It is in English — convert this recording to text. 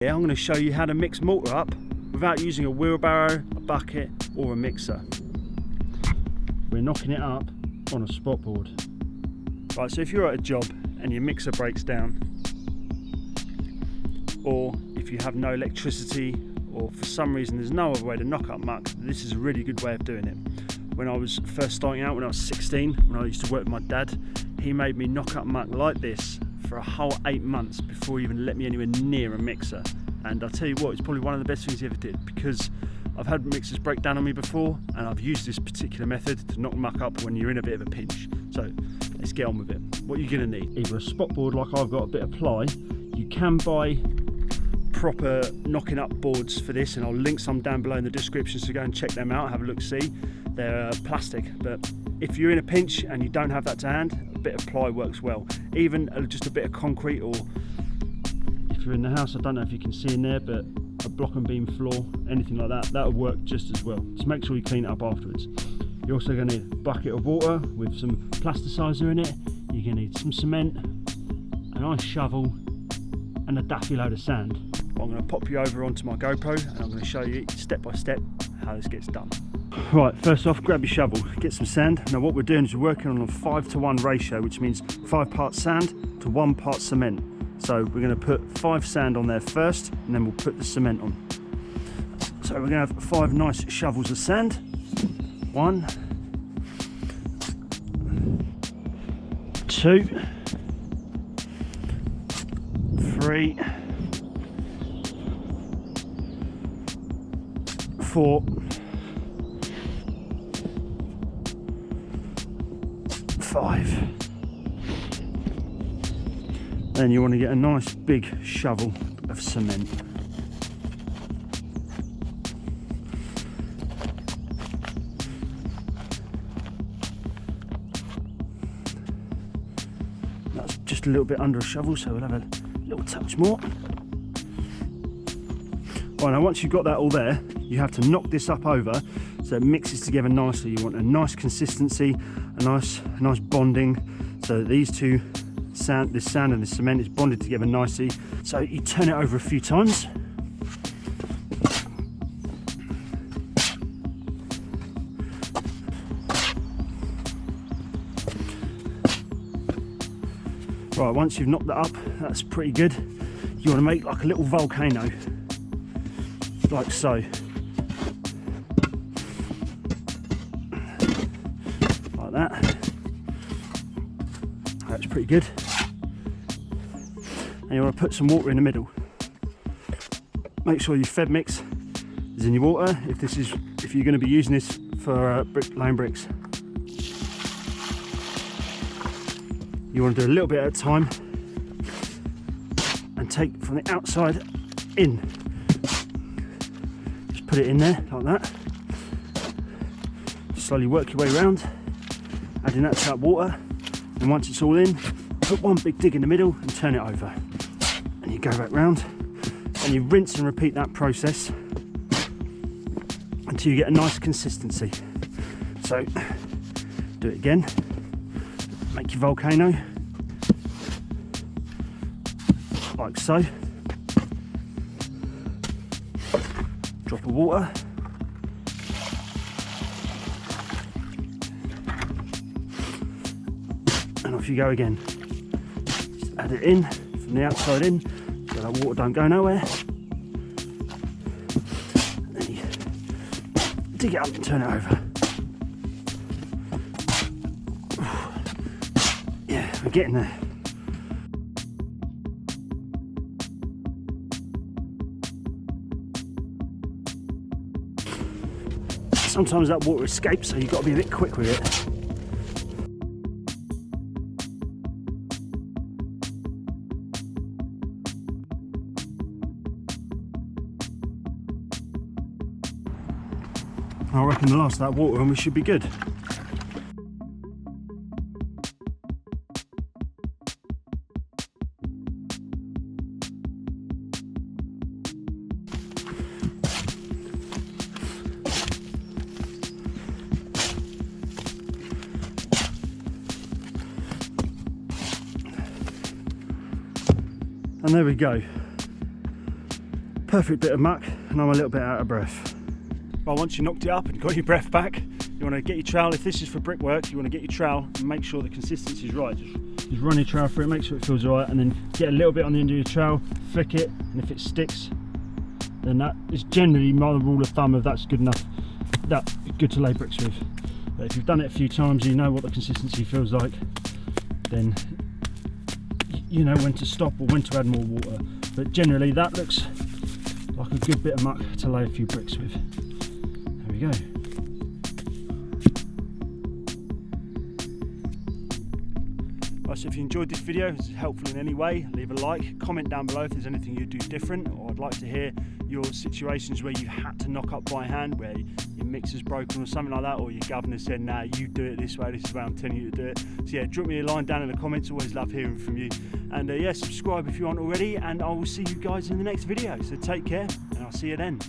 Yeah, I'm going to show you how to mix mortar up without using a wheelbarrow, a bucket or a mixer. We're knocking it up on a spot board. Right, so if you're at a job and your mixer breaks down, or if you have no electricity, or for some reason there's no other way to knock up muck, this is a really good way of doing it. When I was first starting out, when I was 16, when I used to work with my dad, he made me knock up muck like this for a whole 8 months before he even let me anywhere near a mixer. And I'll tell you what, it's probably one of the best things he ever did, because I've had mixers break down on me before, and I've used this particular method to knock muck up when you're in a bit of a pinch. So let's get on with it. What you're going to need, either a spot board like I've got, a bit of ply. You can buy proper knocking up boards for this, and I'll link some down below in the description, so go and check them out, have a look, see. They're plastic, but if you're in a pinch and you don't have that to hand, a bit of ply works well. Even just a bit of concrete, or if you're in the house, I don't know if you can see in there, but a block and beam floor, anything like that, that'll work just as well. Just make sure you clean it up afterwards. You're also going to need a bucket of water with some plasticizer in it. You're going to need some cement, a nice shovel, and a daffy load of sand. I'm going to pop you over onto my GoPro and I'm going to show you step by step how this gets done. Right, first off, grab your shovel, get some sand. Now what we're doing is we're working on a 5-to-1 ratio, which means 5 parts sand to 1 part cement. So we're going to put 5 sand on there first, and then we'll put the cement on. So we're going to have 5 nice shovels of sand. 1, 2, 3, 4, 5. Then you want to get a nice big shovel of cement. That's just a little bit under a shovel, so we'll have a little touch more. Right, now once you've got that all there, you have to knock this up over so it mixes together nicely. You want a nice consistency, a nice bonding, so that these two this sand and the cement is bonded together nicely. So you turn it over a few times. Right, once you've knocked that up, that's pretty good. You want to make like a little volcano, like so. Like that. That's pretty good. And you want to put some water in the middle. Make sure your fed mix is in your water if you're going to be using this for bricklaying bricks. You want to do a little bit at a time and take from the outside in. Just put it in there like that. Slowly work your way around, adding that to that water, and once it's all in, put one big dig in the middle and turn it over. And you go back round and you rinse and repeat that process until you get a nice consistency. So do it again, make your volcano like so. Drop of water, and off you go again. Just add it in from the outside in, so that water don't go nowhere. And then you dig it up and turn it over. Yeah, we're getting there. Sometimes that water escapes, so you've got to be a bit quick with it. I reckon the last of that water and we should be good. And there we go. perfect bit of muck, and I'm a little bit out of breath. Well, once you knocked it up and got your breath back, you want to get your trowel. If this is for brickwork, you want to get your trowel and make sure the consistency is right. Just run your trowel through it, make sure it feels right, and then get a little bit on the end of your trowel, flick it, and if it sticks, then that is generally my rule of thumb of that's good enough, that's good to lay bricks with. But if you've done it a few times, you know what the consistency feels like, then you know when to stop or when to add more water. But generally that looks like a good bit of muck to lay a few bricks with. There we go. Right, so if you enjoyed this video, if it's helpful in any way, leave a like, comment down below if there's anything you do different, or I'd like to hear your situations where you've had to knock up by hand, where your mixer's broken or something like that, or your governor said, nah, you do it this way, this is the way I'm telling you to do it. So yeah, drop me a line down in the comments, always love hearing from you. And yeah, subscribe if you aren't already, and I will see you guys in the next video. So take care, and I'll see you then.